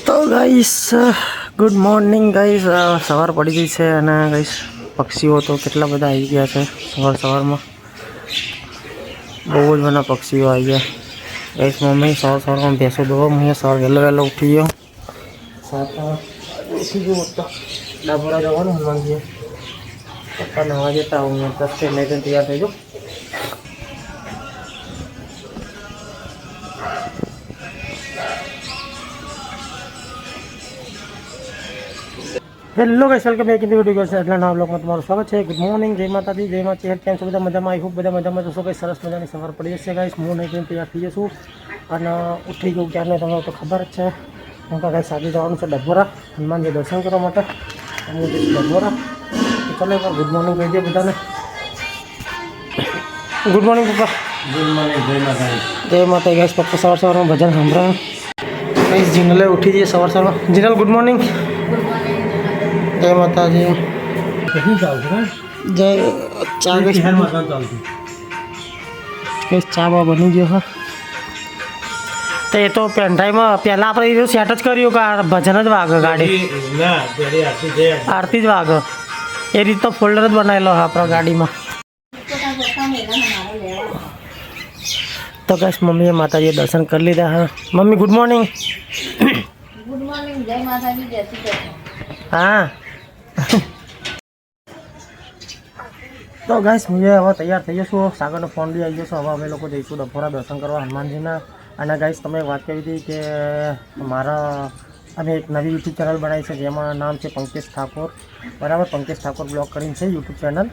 તો guys good morning guys, સવાર પડી ગઈ છે અને ગાઈસ પક્ષીઓ તો કેટલા બધા આવી ગયા છે સવારમાં. બહુ જ બધા પક્ષીઓ આવી ગયા ગાઈસ. મમ્મી સવારમાં ભેંસો દોવા, હું સવાર વહેલો ઉઠી ગયો. ઉઠી ગયો તો ડાબોરા જવાનું હનુમાનજી પપ્પા નવા જતા હું 10 નહીં તૈયાર થઈ જાઉં. Hello guys, welcome back in video છે. એટલા નવા બ્લોગમાં તમારું સ્વાગત છે. ગુડ મોર્નિંગ, જય માતાજી, જય માતા. કેમ છો બધા? મજામાં? આઈ હોપ બધા મજામાં જશો. કંઈ સરસ મજાની સવાર પડી જશે ગાઈસ. હું નહીં તૈયાર થઈ જશું અને ઉઠી ગયું ક્યારને તમને તો ખબર જ છે. હું તો ગાઈસ આજે જવાનું છે ડભોરા હનુમાનજી દર્શન કરવા માટે. હું જઈશ ડભોરા. ચાલો એકવાર ગુડ મોર્નિંગ કહી દઈએ બધાને. ગુડ મોર્નિંગ પપ્પા. ગુડ મોર્નિંગ, જય માતાજી. જય માતા ગાઈસ. પપ્પા સવારમાં ભજન સાંભળે ગાઈસ. જીનલે ઉઠી જઈએ સવારમાં. Jinal good morning. જય માતાજી. જય ચા ચા બા બની ગયો. હા તો એ તો પેનડ્રાઈવમાં પહેલાં આપણે એ સેટ જ કર્યું કે ભજન જ વાગે ગાડી, આરતી જ વાગે એ રીત તો ફોલ્ડર જ બનાવેલો આપણા ગાડીમાં. તો કશ મમ્મીએ માતાજીએ દર્શન કરી લીધા. હા mummy good morning. Good morning, જય માતાજી, જય શ્રી કૃષ્ણ. હા તો ગાઈસ હું હવે તૈયાર થઈ જશું. સાગરનો ફોન બી આવી જશો. હવે અમે લોકો જઈશું ડભોરા દર્શન કરવા હનુમાનજીના. અને ગાઈસ તમે વાત કરી હતી કે અમે એક નવી યુટ્યુબ ચેનલ બનાવી છે જેમાં નામ છે પંકેશ ઠાકોર, બરાબર. પંકેશ ઠાકોર બ્લોગ કરીને છે યુટ્યુબ ચેનલ.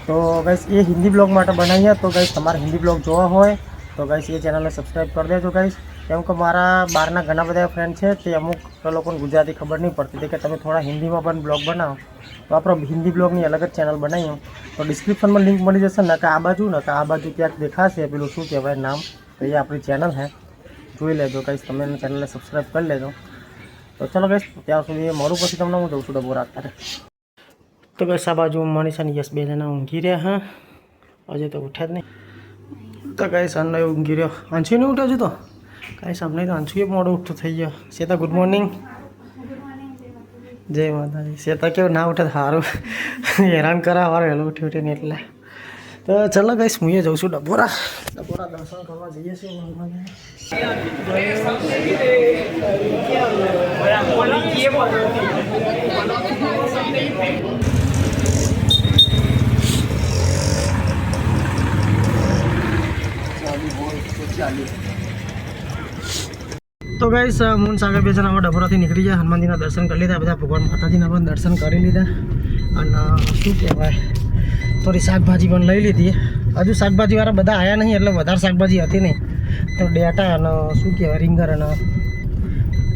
તો ગાઈસ એ હિન્દી બ્લોગ માટે બનાવીએ. તો ગાઈસ તમારે હિન્દી બ્લોગ જોવા હોય તો ગાઈસ એ ચેનલને સબસ્ક્રાઈબ કરી દેજો ગાઈસ. કેમ કે મારા બહારના ઘણા બધા ફ્રેન્ડ છે તે અમુક લોકોને ગુજરાતી ખબર નહીં પડતી હતી કે તમે થોડા હિન્દીમાં પણ બ્લોગ બનાવો. તો આપણે હિન્દી બ્લોગની અલગ જ ચેનલ બનાવીએ. તો ડિસ્ક્રિપ્શનમાં લિંક મળી જશે. ને કે આ બાજુ ક્યાંક દેખાશે પેલું શું કહેવાય નામ, તો એ આપણી ચેનલ છે, જોઈ લેજો ગાઈસ. તમે એની ચેનલને સબસ્ક્રાઈબ કરી લેજો. તો ચલો ગાઈસ ત્યાં સુધી મોડું પછી તમને હું જઉં છું ડબોરા અત્યારે. તો ગાઈસ આ બાજુ મનીષા અને યશ બે જણા ઊંઘી રહ્યા. હા હજુ તો ઉઠ્યા જ નહીં. તો ગાઈસ અન્નો ઊંઘી રહ્યો. અંશુ નહીં ઉઠ્યો હજુ તો ગાઈસ. અમને તો અંશુ એ મોડું ઉઠતું થઈ ગયો. Shweta good morning. જય માતાજી. શ્વેતા કેવું ના ઉઠે સારું, હેરાન કરા વાર વહેલું ઉઠીને એટલે. તો ચલો ગાઈસ હું એ જઉં છું ડભોરા દર્શન કરવા જઈએ છીએ. તો ગાઈસ મૂન સાગર બે જણા ડભોરાથી નીકળી ગયા. હનુમાનજીના દર્શન કરી લીધા, બધા ભગવાન માતાજીના પણ દર્શન કરી લીધા. અને શું કહેવાય થોડી શાકભાજી પણ લઈ લીધી. હજુ શાકભાજીવાળા બધા આવ્યા નહીં એટલે વધારે શાકભાજી હતી નહીં. તો ડેટા અને શું કહેવાય રીંગણ અને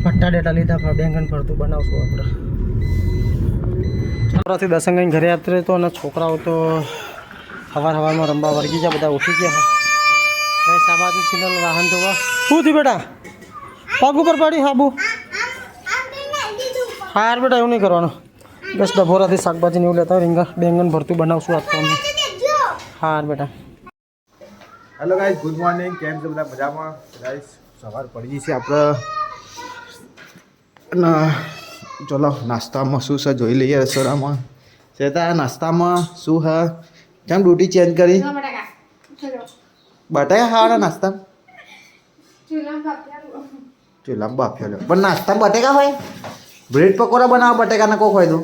ભટ્ટા ડેટા લીધા. બેંગન ભરતું બનાવશું આપણે. છોકરાથી દર્શન કરીને ઘરે આવતા તો અને છોકરાઓ તો સવારમાં રમવા વળગી ગયા, બધા ઉઠી ગયા. ગાઈસ આ બાજુ ચિનલ વાહન ધોવા શું થયું બેટા? પગ ઉપર પડી હાબુ. હાર બેટા એવું નહીં કરવાનું. બસ ડભોરાથી શાકભાજી એવું લેતા રીંગણ બેંગન ભરતું બનાવશું આજ તો અમે. હાર બેટા. Hello guys, good morning. કેમ છો બધા? મજામાં ગાઈસ? સવાર પડી ગઈ છે આપણે. અને ચલો નાસ્તામાં શું છે જોઈ લઈએ રસોડામાં. શ્વેતા નાસ્તામાં શું છે? કેમ ડ્યુટી ચેન્જ કરી? બટાકા ખાવાના નાસ્તા? ચૂલામાં બાફ્યો લે. પણ નાસ્તા બટેકા હોય? બ્રેડ પકોડા બનાવો બટેકાના કોક હોય તો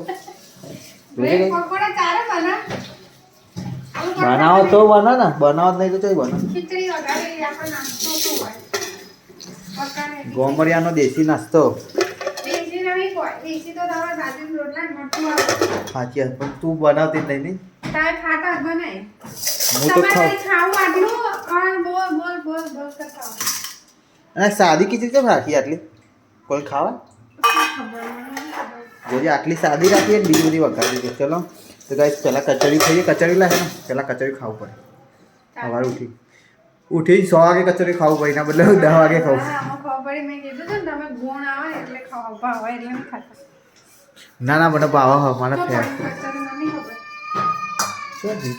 બનાવો તો બનો ને, બનાવો નહીં તો ચોઈ બનો. ગોમરિયાનો દેશી નાસ્તો. સાચી વાત, પણ તું બનાવતી જ નહીં. હું તો અને સાદી ખીચડી કેમ રાખી આટલી? કોઈ ખાવા જોજે આટલી સાદી રાખી બીજી બધી વઘારી દીધી. ચલો તો ગાઈસ પહેલાં કચોરી ખાઈએ. કચોરી લાગે ને પહેલાં કચોરી ખાવું પડે. સવારે ઉઠી 100 વાગે કચોરી ખાવું પડે, એના બદલે 10 વાગે ખાવું. ના મને ભાવ મને ફેર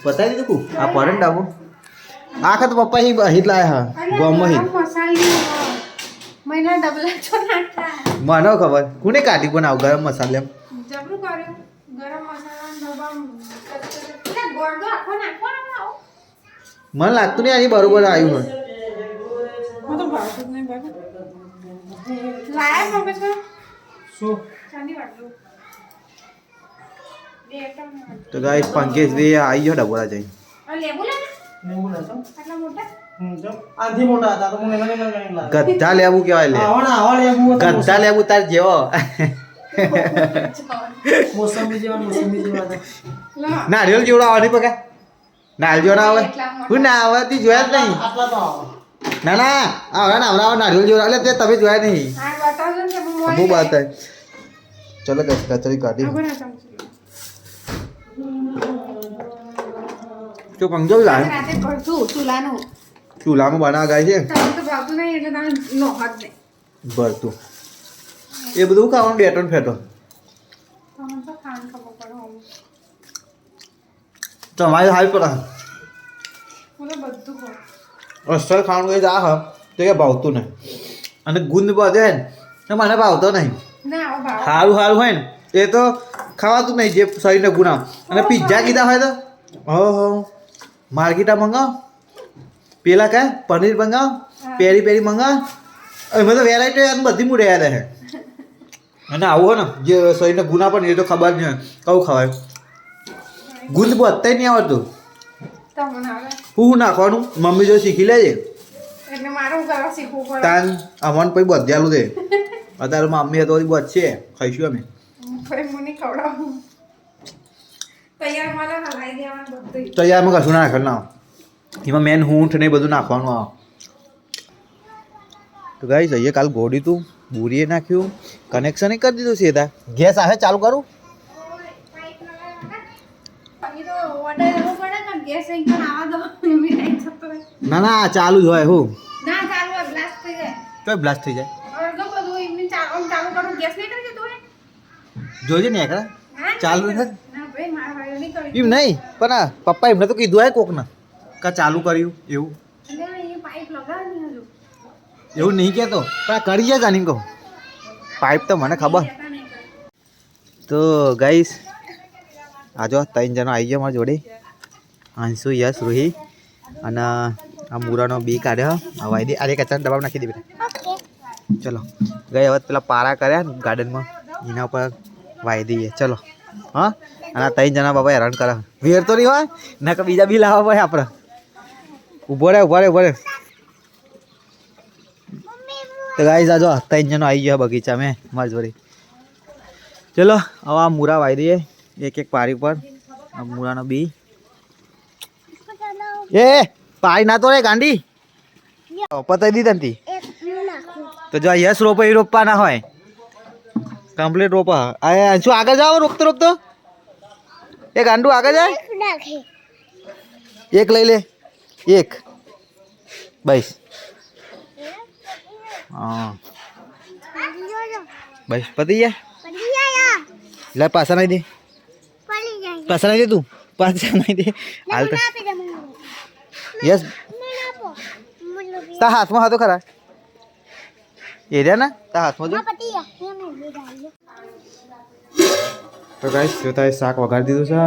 પતાવી દીધું. આ પડે ડાબો આખા તો પપ્પા અહીં લાયા હા ગોમમાં મહિના ડબલા છો નાખતા મને ખબર કોને કાઢી બનાવ ગરમ મસાલા જબરું કર્યું ગરમ મસાલા ડબ્બા એટલે ગોળ તો આખો નાખવાનો મને લાગતું નહીં આની બરોબર આવ્યું હોય હું તો ભાવતું જ નહીં બાબા લાયા મગજ શું ચાંદી વાટલું બે એકમ તો ગાઈસ પંકેશ દે આવી ગયો ડબોરા જઈ લેબુ લે લેવું લેશો આટલા મોટા જો આથી મોટા હતા તો મને મને નહીં લાગે ગદ્દા લેવું કેવાય લે આવા લેવું ગદ્દા લેવું તાર જેવો મોસંબી જેવા હતા લા નારિયેળ જેવડો આવવાની પકા નારિયેળ જેવડો આવે હું ના આવતી જોયા જ નહીં આટલા તો આવો ના ના આવે ને હમણાં નારિયેળ જેવડો એટલે તે તમે જોયા નહીં હા બતાવજો ને હું મોય બહુ બાત ચલો ગાઈસ કચરી કાઢી ખબર ના ચમચી તો પંજો લાવ રાતે ભરતું ચૂલાનું ચૂલામાં બનાવવા ગાય છે તમને તો ભાવતું નહીં એટલે તમે નો હાથ નહીં ભરતું એ બધું ખાવાનું બેટન ફેટો તમને તો ખાન ખબર પડે હું તમારે હાલ પડે હું તો બધું ખાઉં અસર ખાવાનું કઈ આ હા તો કે ભાવતું નહીં અને ગુંદ બધે ને તો મને ભાવતો નહીં ના આવો ભાવ સારું સારું હોય ને એ તો ખાવાતું નહીં જે શરીરને ગુનાવ અને પિઝા કીધા હોય તો હો માર્કેટા મંગાવ પેલા કાંઈ પનીર મંગાવ પેરી પેરી મંગાવ એમાં તો વેરાયટી બધી મૂડે યાદ હે અને આવું હોય ને જે શરીરને ગુના પણ એ તો ખબર નહીં હોય કવું ખવાય ગુંદ બધતા નહીં આવડતું તમને આવે હું નાખવાનું મમ્મી જો શીખી લેજે એટલે મારું કરવા શીખવું પડે તાન અમન પછી બધ્યાલું દે અત્યારે મમ્મી તો બધ છે ખાઈશું અમે ભાઈ મને ખવડાવું તૈયાર માલે હલાઈ દેવાનું બધું તૈયારમાં કશું ના નાખે ના એમાં મેન હૂંઠ ને એ બધું નાખવાનું આવે તો ગાઈ જઈએ કાલ ઘોડી તું બુરીએ નાખ્યું કનેક્શન કરી દીધું સીધા ગેસ આવે ચાલુ કરું ગેસ એકદમ આવા દો એમ નહીં થતો ના ના ચાલુ જ હોય હું ના ચાલુ બ્લાસ્ટ થઈ જાય તો બ્લાસ્ટ થઈ જાય અડધો બધું એમને ચાલુ કરું ગેસ નહીં કરી જતો હોય જોજે ને એકરા ચાલુ નથી ના ભાઈ મારા ભાઈ નહીં કરી એમ નહીં પણ આ પપ્પા એમને તો કીધું હોય કોકને કા ચાલુ કર્યું એવું એટલે એ પાઇપ લગાવવાની હજુ એવું નહીં કહેતો પણ આ કરી જાય જાણી કહું પાઇપ તો મને ખબર કહેતા નહીં કરે. તો ગાઈસ આજો 3 જણા આવી ગયા મારા જોડે અંશુ યશ રૂહી અને આ મૂરાનો બી કાઢ્યો આ વાયદી અરે કચરા ડબ્બામાં નાખી દે બેટા ચલો ગઈ હવે પેલા પારા કર્યા ગાર્ડનમાં એના ઉપર વાઈ દઈએ ચલો હા અને આ 3 જણા બાબા હેરાન કરે વેર તો નહીં હોય ના કે બીજા બી લાવવા પડે આપણે ઊભો રહે તો ગાઈસ આજો 3 જણા આવી ગયા બગીચા મેં મારી જોડે ચલો હવે આ મૂરા વાઈ દઈએ એક એક પારી પર આ મૂળાનો બી એ પારી ના તો રે ગાંડી પતાઈ દીધી તો જો યસ રોપો એ રોપવા ના હોય કમ્પ્લીટ રોપા આ શું આગળ જાઓ રોકતો એ ગાંડુ આગળ જાય એક લઈ લે એક બસ હા બસ પતી ગયા લે પાછા નહીં દે પાછા નહીં દે તું પાછા નહીં દે હાલ તો યસ તા હાથમાં હતો ખરા એ રહ્યા ને તા હાથમાં જો તો ગાઈસ જો તારે શાક વઘારી દીધું છે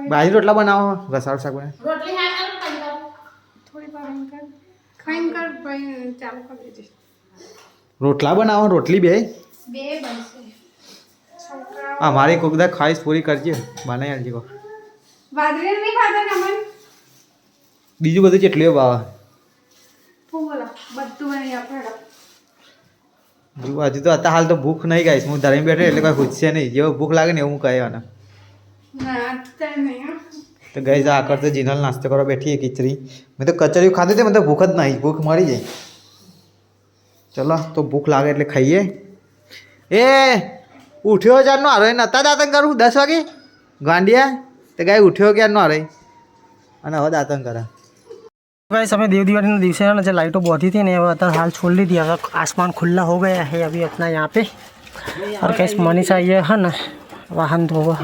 બાજરી રોટલા બનાવો રસાળ શાક બનાવે રોટલી હા કર થોડી વાર ખાઈને કર ભાઈ ચાલુ કરી દેજે રોટલા બનાવો રોટલી બે બે બનશે છોકરા હા મારી કોક દા ખાઈશ પૂરી કરજે બનાવી આલજે કો બાજરી નહીં ખાતા નમન બીજું બધું કેટલું બાવા ફૂગલા બધું બની આપણે હજુ તો અત્યારે હાલ તો ભૂખ નહીં ગાઈશ હું ધરીને બેઠો એટલે કોઈ પૂછશે નહીં જેવો ભૂખ લાગે ને એવું કહેવાના ના અત્યારે નહીં હો. તો ગઈ આ કરતો જીનલ નાસ્તો કરવા બેઠી ખીચડી મેં તો કચરિયું ખાધી હતી મને તો ભૂખ જ નહીં ભૂખ મળી જાય ચલો તો ભૂખ લાગે એટલે ખાઈએ એ ઉઠ્યો ક્યારનો હારો નતા દાંતન કરું 10 વાગે ગાંડિયા તો ગાય ઉઠ્યો ક્યારનો હારે અને હવે દાંતન કરા गाइस हमें देव दिवाली के दिवस है ना जो लाइटों बहुत ही थी ने अब हाल छोड़ ली थी अगर आसमान खुला हो गया है अभी अपना यहाँ पे और गाइस मनीषा ये है ना वाहन धोगा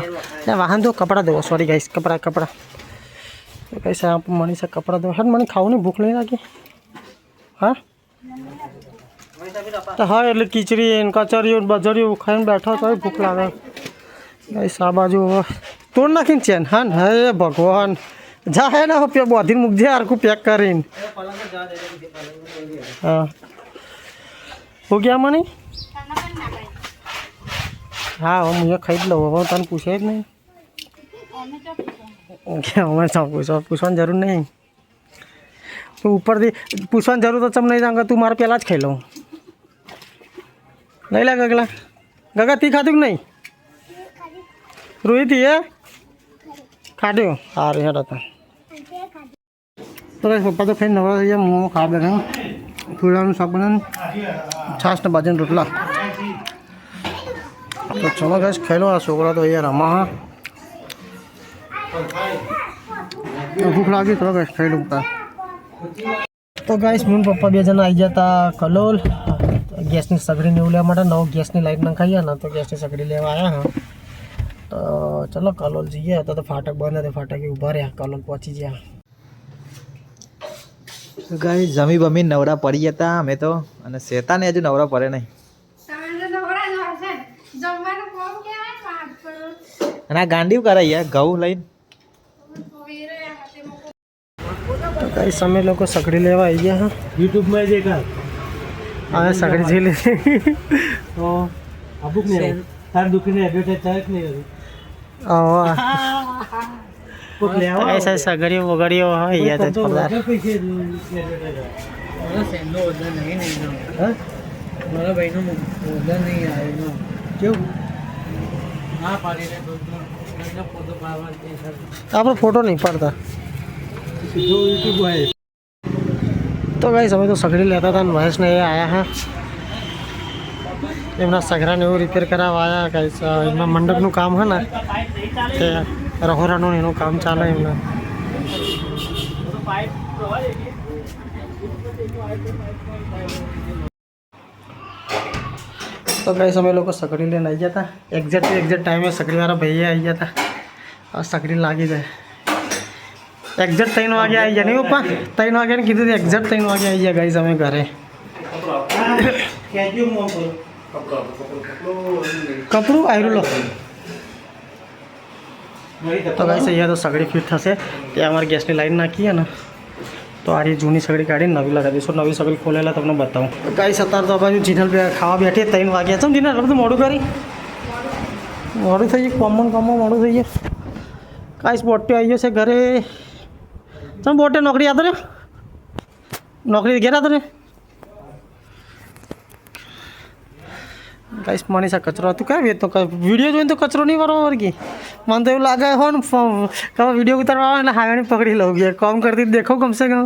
या वाहन धो कपड़ा धो सॉरी गाइस कपड़ा तो गाइस यहाँ पर मनीषा कपड़ा धो हर मनी खाओ नहीं भूख नहीं लगी हाँ તો હા એટલે ખીચડી ને કચરિયું ને બજરિયું ખાઈને બેઠો તો ભૂખ લાગે ગાઈસ આ બાજુ હવે તોડ નાખીને ચેન હા ને હે ભગવાન જા હે ને બોધીને મૂકજે હરખું પેક કરીને હા હો ગયા મને હા હવે હું ખાઈ જ લઉં હવે તને પૂછે જ નહીં અમે પૂછવાની જરૂર નહીં તું ઉપરથી પૂછવાની જરૂર તો ચમ નહીં જાણ તું મારે પહેલાં જ ખાઈ લઉં લઈ લે ગગલા ગગા તી ખાધું કે નહીં રોહિતી એ ખાધ્યું સારું હેડ હતા તો પપ્પા તો ખાઈ નવા થઈ ગયા મોમો ખાવા બેઠા ફૂલાનું શાક બનાવીને છાશ ને બાજુને રોટલા તો ચલો ગાઈસ ખાઈ લો આ છોકરા તો અહીંયા રમા હા ભૂખ લાગી તો ગાઈસ ખાઈ લઉં તો ગાઈસ મને પપ્પા બે જણા આવી ગયા હતા કલોલ ગેસની સગડીને એવું લેવા માટે નવો ગેસની લાઈટ નખાઈએ ને તો ગેસની સગડી લેવા આવ્યા હા તો ચલો કલોલ જઈએ તો ફાટક બંધ હતા ફાટકે ઊભા રહ્યા કલોલ પહોંચી ગયા ગાઈ જમી બમી નવરા પડી ગયા હતા અમે તો અને શેતાને હજુ નવરા પડે નહીં અને આ ગાંડી કરે યાર ઘઉં લઈને તો કઈ સમય લોકો સગડી લેવા આવી ગયા હા યુટ્યુબમાં દેખા હા સગડી જઈ લીધી તો અબુક નહીં તાર દુખીને એડવર્ટાઈઝ થાય જ નહીં ऐसा सगड़ियों वगड़ियों हाँ ये तो पता મારા ભાઈનો ઓર્ડર નહીં આવ્યો કેવું ના પાડી રે ફોટો પાડવા આપણે ફોટો નહીં પાડતા સીધો યુટ્યુબ હોય તો ગાઈસ અમે તો સગડી લેતા હતા ને મહેશને એ આવ્યા હા એમના સગરાને એવું રિપેર કરાવવા આવ્યા ગાઈસ એમના મંડપનું કામ છે ને તે રહોરાનું એનું કામ ચાલે એમના તો ગાઈસ અમે લોકો સગડી લઈને આવી ગયા હતા એક્ઝેક્ટ ટાઈમે સગડીવાળા ભાઈએ આવી ગયા હતા આ સગડી લાગી જાય એક્ઝેક્ટ 3 વાગે આવી ગયા નહીં પપ્પા 3 વાગ્યાને કીધું એક્ઝેક્ટ 3 વાગે આવી ગયા ગાઈસ અમે ઘરે કપડું આવ્યું લો તો ગાઈસ અહીંયા તો સગડી ફિટ થશે ત્યાં અમારે ગેસની લાઈન નાખીએ ને તો આ જૂની સગડી કાઢીને નવી લગાવી દઈશું નવી સગડી ખોલેલા તમને બતાવું ગાઈસ અત્યારે તો બાજુ જીનલ ખાવા બેઠી 3 વાગ્યા ચમ જીનલ બધું મોડું થઈ ગયું કોમમાં મોડું થઈ ગયું ગાઈસ બોટે આવી ગયો છે ઘરે ચમ બોટે નોકરી આતો રે નોકરી ઘેર આતો રે ગાઈસ મનીષા કચરો હતું ક્યાં વેચતો વિડીયો જોઈને તો કચરો નહીં વાળવા વર્ગી મને તો એવું લાગે હો ને કવા વિડીયો ઉતારવા આવે એટલે હાવેણી પકડી લઉં ગયા કામ કરતી દેખો ગમશે કે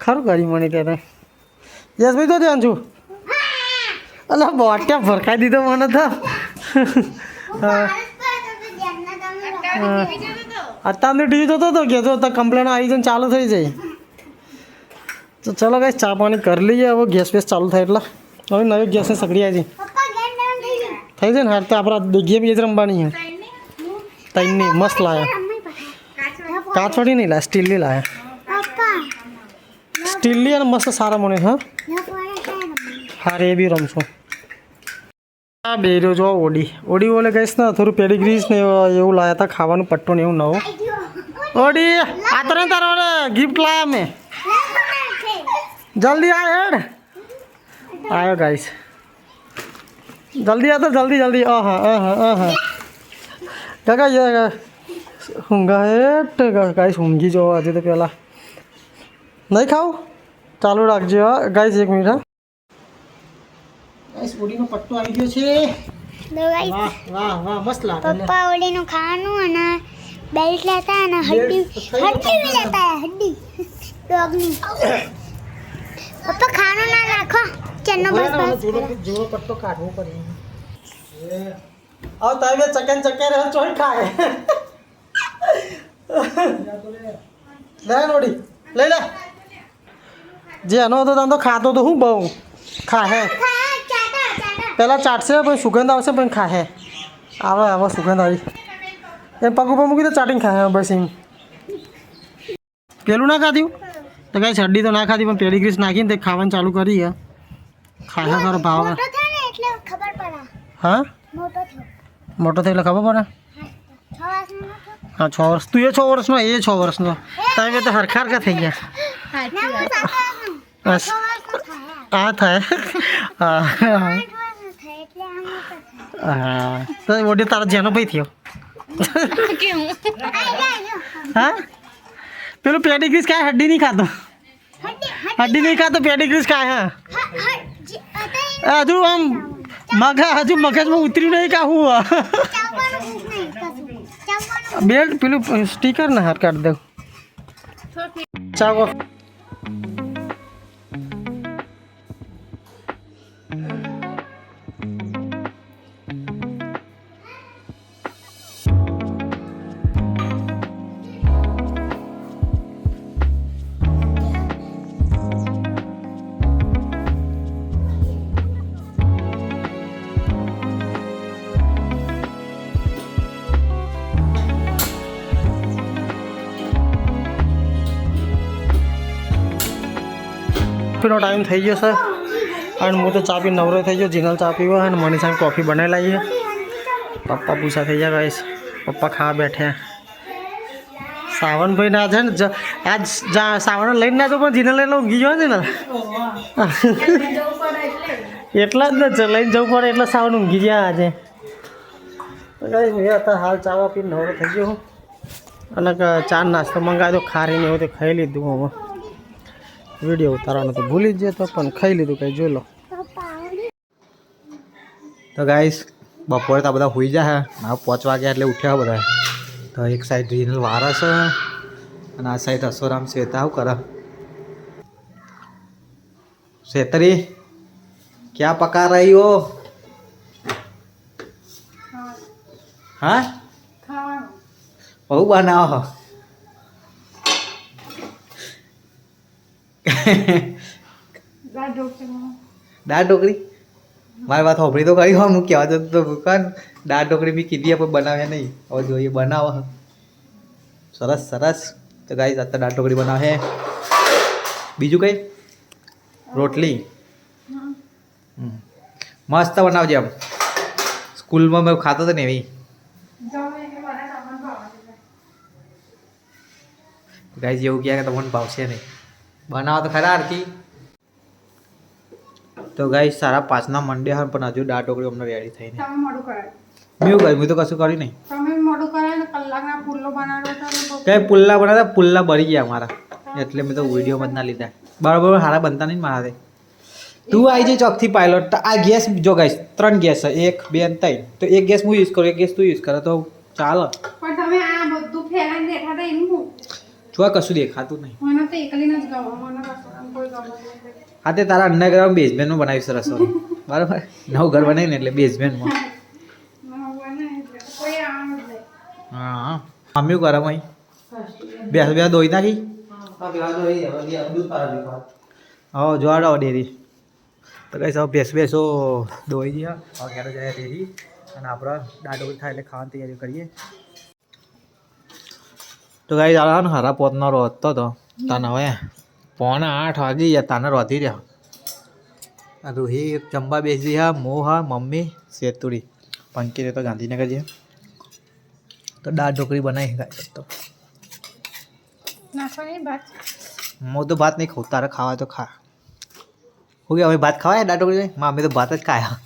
ખરું કરી મને ત્યારે યશભાઈ તો ધ્યાન છું અલા બોટ્યા ભરખાઈ દીધો મને તો અત્યારનું ટીવી જોતો હતો કે જો કમ્પ્લેન આવી જાય ચાલુ થઈ જાય તો ચલો ગાઈસ ચા પાણી કરી લઈએ હવે ગેસ વેસ ચાલુ થાય એટલે હવે નવી ગેસની સગડી આવી થઈ જાય ને હાર તો આપણા ગેમ જ રમવાની છે તૈનની મસ્ત લાયા કાચવાળી નહીં લાયા સ્ટીલની લાયા સ્ટીલની અને મસ્ત સારા મને હા હારે એ બી રમશો આ બેર્યો જો ઓડી ઓલે ગઈશ ને થોડું પેડીગ્રીસ ને એવું લાયા હતા ખાવાનું પટ્ટો ને એવું નવો ઓડી આ તો ને તારો ગિફ્ટ લાયા મેં જલ્દી આ હેડ આવ્યો ગાઈસ જલ્દી આ તો જલ્દી હા કાકા ઊંઘા હેટ ગાઈસ ઊંઘી જો આજે તો પહેલાં નહીં ખાવું ચાલુ રાખજો હા ગાઈસ 1 મિનિટ હા ગાઈસ ઓડીનો પટ્ટો આવી ગયો છે વાહ મસ્ત લાગે પપ્પા ઓડીનું ખાવાનું અને બેલ્ટ લેતા અને હડ્ડી બી લેતા હડ્ડી ડોગની પપ્પા ખાવાનું ના રાખો ચેનનો બસ જોડો પટ્ટો કાઢવો પડે આવ તાવે ચકે રહે ચોઈ ખાય લે ઓડી લઈ લે જે એનો હતો તને તો ખાતો તો હું બહુ ખા હે પહેલાં ચાટશે પછી સુગંધ આવશે પછી ખાહે આવે સુગંધ આવી એ પગ ઉપર મૂકી તો ચાટીને ખાહે બસ એમ પેલું ના ખાધ્યું તો કાંઈ શરડી તો ના ખાધી પણ પેડીગ્રીસ નાખીને તે ખાવાનું ચાલુ કરી ખાયા કરો ભાવ મોટો થયો ને એટલે ખબર પડે. હા મોટો થયો. મોટો થઈ એટલે ખબર પડે 6 વર્ષનો નતો. હા 6 વર્ષ તું એ 6 વર્ષનો એ 6 વર્ષનો તમે બે તો હરખા હરખા થઈ ગયા ના, હું 7 વર્ષનો. બસ 6 વર્ષનો થયા. આ થાય હા 8 વર્ષનો થયા એટલે આ મોટો થયો. હા તો મોટી તારા જેનો ભાઈ થયો હા પેલું પેડિગ્રીસ કાંઈ હડ્ડી નહીં ખાતો હડ્ડી નહીં ખાતો પેડિગ્રીસ કાંઈ હા હજુ આમ હજુ મગજમાં ઉતર્યું નહીં કાહું બેલ્ટ પેલું સ્ટીકર ને હાર કાઢી દઉં ચાલો કોફીનો ટાઈમ થઈ ગયો છે અને હું તો ચા પી નવરો થઈ ગયો જીનલ ચા પીવા અને મનીષાને કોફી બનાવી લાવીએ પપ્પા પૂછા થઈ ગયા ગાઈશ પપ્પા ખાવા બેઠ્યા સાવનભાઈ ના છે ને આજ સાવન લઈને ના તો પણ જીનલ લઈને ઊંઘી ગયો છે ને એટલા જ ને લઈને જવું પડે એટલે સાવન ઊંઘી ગયા આજે ગાઈશ મેં અત્યારે હાલ ચા પી નવરો થઈ ગયો અને ચા નાસ્તો મંગાવ્યો ખારીને એવું તો ખાઈ લીધું હવે વિડીયો ઉતારવાનો તો ભૂલી જ જતો પણ ખાઈ લીધું કંઈ જોઈ લો તો ગાઈસ બપોરે તો બધા સુઈ જાય હવે 5 વાગ્યા એટલે ઉઠ્યા બધા તો એક સાઈડ રીનલ વારસ અને આ સાઈડ અસોરામ શ્વેતા શું કરે શ્વેતરી ક્યાં પકા રહી હો હા બહુ બનાવો દાળ ઢોકળી મારી વાત હોભળી તો કરી હું કહેવા જતો તો દુકાન દાળ ઢોકળી બી કીધી પણ બનાવ્યા નહીં હવે જોઈએ બનાવો સરસ સરસ તો ગાઈસ અત્યારે દાળ ઢોકળી બનાવે બીજું કંઈ રોટલી મસ્ત બનાવજે આમ સ્કૂલમાં મેં ખાતો હતો ને એવી ગાઈસ એવું કહે કે તમને ભાવશે નહીં બનાવો તો ખરા આરતી તો ગાઈસ 5:30 મંડે હા પણ હજુ દાળ ઢોકળી અમને રેડી થઈ નહીં મેં કર્યું તો કશું કર્યું નહીં કઈ પુલ્લા બનાવ્યા પુલ્લા બળી ગયા અમારા એટલે મેં તો વિડીયોમાં જ ના લીધા બરાબર સારા બનતા નહીં મારા તું આવી જાય ચોકથી પાયલોટ આ ગેસ જો ગાઈસ 3 ગેસ છે 1 2 3 તો એક ગેસ હું યુઝ કરું એક ગેસ તું યુઝ કરે તો ચાલે જો કશું દેખાતું નહીં હા તે તારા અંડરગ્રાઉન્ડ બેઝમેન્ટમાં બનાવીશ રસોઈ બરાબર નવું ઘર બનાવીને એટલે બેઝમેન્ટમાં હા મમ્મી કરે ભાઈ બેસ દોઈ નાખી હા જોડો ડેરી તો કઈ સૌ બેસો દોઈ ગયા હવે ક્યારે જાય ડેરી અને આપણે દાળ થાય એટલે ખાવાની તૈયારી કરીએ તો ગાઈ ચાલો ને હારા પોતનો રોતો હતો તને હવે 7:45 વાગી ગયા તાને રોધી રહ્યા રૂહી જમવા બેસી હા મો હા મમ્મી સેતુડી પંકી તો ગાંધીનગર જઈએ તો દાળ ઢોકળી બનાવી ગાય તો હું તો ભાત નહીં ખાઉં તારે ખાવા તો ખા હું કે હવે ભાત ખાવાય દાળ ઢોકળી મમ્મી તો ભાત જ ખાયા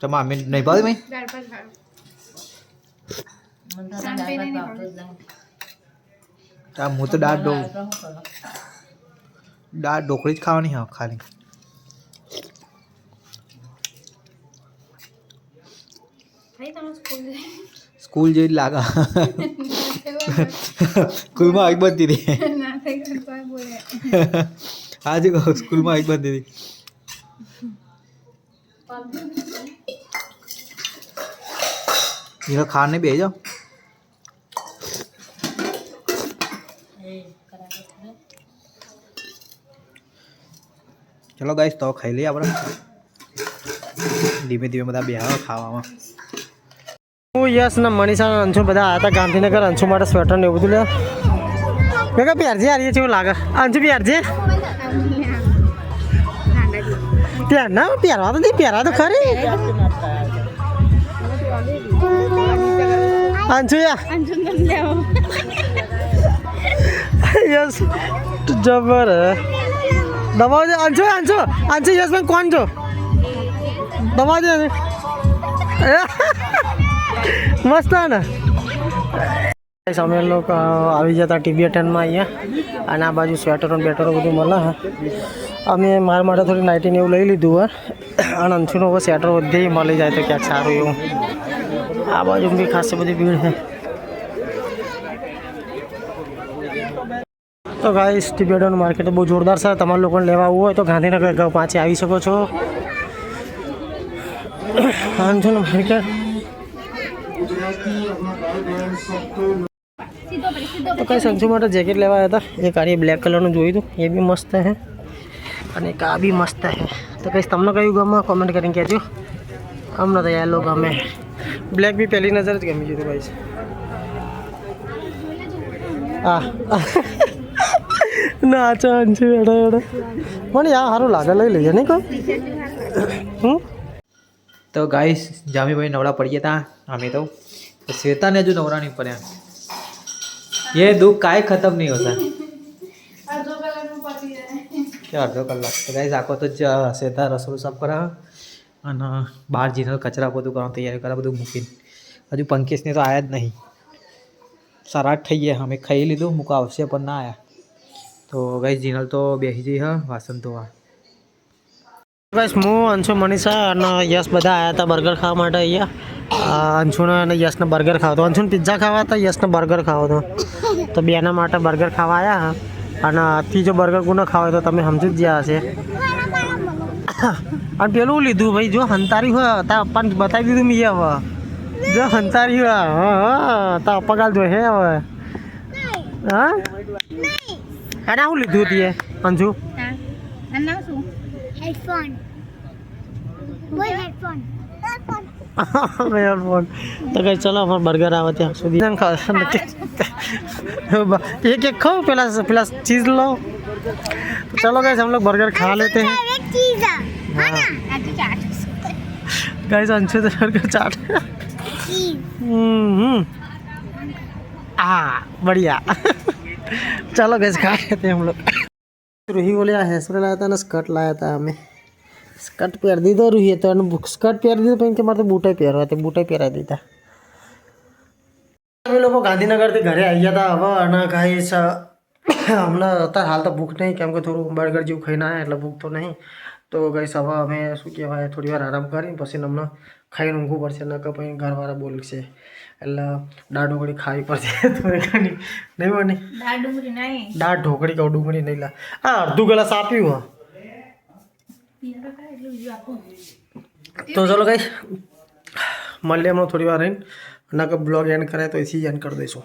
તો મમ્મી નહીં ભાવ મેં હું તો દાળ ઢોકળી જ ખાવાની હા ખાલી સ્કૂલ જેવી લાગે સ્કૂલમાં આવી બનતી હતી આજે કહું સ્કૂલમાં આવી બનતી હતી ये खाने બે જાઓ ચલો ગાઈસ તો ખાઈ લઈએ આપણે ધીમે ધીમે બધા બેહાવ ખાવામાં હું યસ ને મનીષા અંશુ બધા આવ્યા હતા ગાંધીનગર અંશુ માટે સ્વેટર ને એવું બધું લે મેં કહે પહેરજે યાર એ કેવું લાગે અંશુ પહેરજે પહેર ના પહેરવા તો નહીં પહેરવા તો ખરી અંશુ યસ જબર દબાવજે અંશુ અંશુ અંશુ યસ ભાઈ કોણ છો દબાવજે મસ્ત ને અમે લોકો આવી જતા ટિબેટનમાં અહીંયા અને આ બાજુ સ્વેટરો બેટરો બધું મળે હા અમે મારા માટે થોડી નાઇટીને એવું લઈ લીધું હોય અને અંશુનો હવે સ્વેટર બધે મળી જાય તો ક્યાંક સારું એવું આ બાજુ બી ખાસી બધી ભીડ છે તો ગાઈસ ટિબેટનું માર્કેટ બહુ જોરદાર છે તમારા લોકોને લેવા આવવું હોય તો ગાંધીનગર પાંચે આવી શકો છો અંશુનું માર્કેટ તો કઈ સંજુ માટે જેકેટ લેવા આવ્યા હતા એક આ બ્લેક કલરનું જોયું હતું એ બી મસ્ત છે અને એક આ બી મસ્ત છે તો કઈ તમને કયું ગમે કોમેન્ટ કરીને કહેજો અમને તો યેલો ગમે બ્લેક બી પહેલી નજર જ ગમી ગયું ભાઈ હા ના અંશુ એડો એડો મને યાર સારું લાગે લઈ લઈએ નહીં કોઈ તો ગાઈસ જામીભાઈ નવરા પડી ગયા હતા અમે તો શ્વેતાને હજુ નવરા નહીં પડ્યા ये दुख काय खत्म नहीं होता क्या अर्धो कलाक तो गाइस आको तो श्वेता रसोई साफ करा અને બહાર જઈને કચરા બધું કરવાનું તૈયારી કરા બધું મૂકીને હજુ પંકેશને તો આવ્યા જ નહીં 8:30 થઈ ગયા અમે ખાઈ લીધું મૂકવા આવશે પણ ના આવ્યા તો ગાઈસ જીનલ તો બેસી જઈ હા વાસણ ધોવા ગાઈસ હું અંશુ મનીષા અને યશ બધા આવ્યા હતા બર્ગર ખાવા માટે અહીંયા અંશુને અને યશને બર્ગર ખાવા તો અંશુને પિઝા ખાવા હતા યશને બર્ગર ખાવો હતો તો બેના માટે બર્ગર ખાવા આવ્યા અને ત્રીજો બર્ગર કોને ખાવા તો તમે સમજી જ ગયા હશે અને પેલું લીધું ભાઈ જો હંતારી હોય તા પપ્પાને બતાવી દીધું મેં હવે જો હંતારી હોય હા તા પપ્પા કાલ જો હે હવે હા એના શું લીધું તીએ અંશુ હેડફોન બોલ હેડફોન હેડફોન તો કઈ ચલો અમારે બર્ગર આવે ત્યાં સુધી एक एक खाओ पहला चीज लो चलो गाइस हम लोग बर्गर खा लेते हैं गाइस अंशु तो बर्गर चाट बढ़िया चलो गाइस खा लेते हैं हम लोग रूही बोले हेसरे लाया था ना स्कर्ट लाया था हमें स्कर्ट पहर दी तो रूही तो स्कर्ट पहर दी तो पहन के मारे बूटे पहरवा थे बूटे पहरा દીધા અમે લોકો ગાંધીનગરથી ઘરે આવી ગયા હતા હવે અને ગાઈસ હમણાં અત્યારે હાલ તો ભૂખ નહીં કેમ કે થોડું બર્ગર જેવું ખાઈને આવ્યા એટલે ભૂખ તો નહીં તો ગાઈસ હવે અમે શું કહેવાય થોડી વાર આરામ કરીને પછી હમણાં ખાઈને ઊંઘવું પડશે ન કે પછી ઘરવાળા બોલશે એટલે દાળ ઢોકળી ખાવી પડશે થોડી ઘણી નહીં બની દાળ ઢોકળી કહું ડુંગળી નહીં લા આ અડધું ગ્લાસ આપ્યું તો ચલો ગાઈસ મળીએ હમણાં થોડી વાર રહીને ना कि ब्लॉग एंड कराए तो इसी एंड कर देसो।